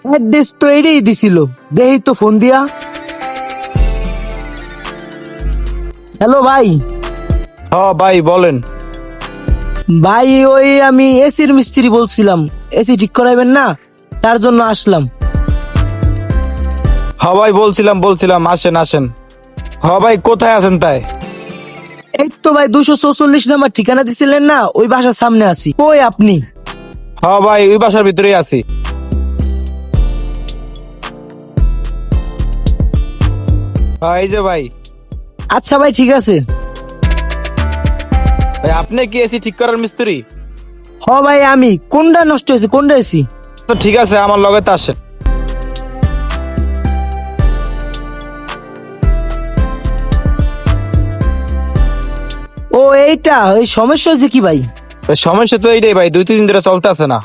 Address তো এটাই দিছিল, দেহি তো ফোন দিয়া। হ্যালো ভাই। হ্যাঁ ভাই বলেন। ভাই ওই আমি এসির মিস্ত্রি বলছিলাম, এসি ঠিক করাইবেন না, তার জন্য আসলাম। হ্যাঁ ভাই বলছিলাম আসেন আসেন। হ্যাঁ ভাই কোথায় আছেন তাই? এই তো ভাই 244 নাম্বার ঠিকানা দিছিলেন না, ওই বাসার সামনে আছি। ওই আপনি? হ্যাঁ ভাই ওই বাসার ভিতরেই আছি। হ্যাঁ এই যে ভাই। আচ্ছা ভাই ঠিক আছে। ভাই আপনি কি এসি ঠিক করার মিস্ত্রি? হ ভাই আমি। কোনটা নষ্ট হয়েছে, কোনটা এসি? তো ঠিক আছে আমার লগে তো আসেন। ও এইটা, এই সমস্যা হয়েছে কি ভাই? ভাই, সমস্যা তো এইটাই ভাই, 2-3 দিন ধরে চলতে আছে না।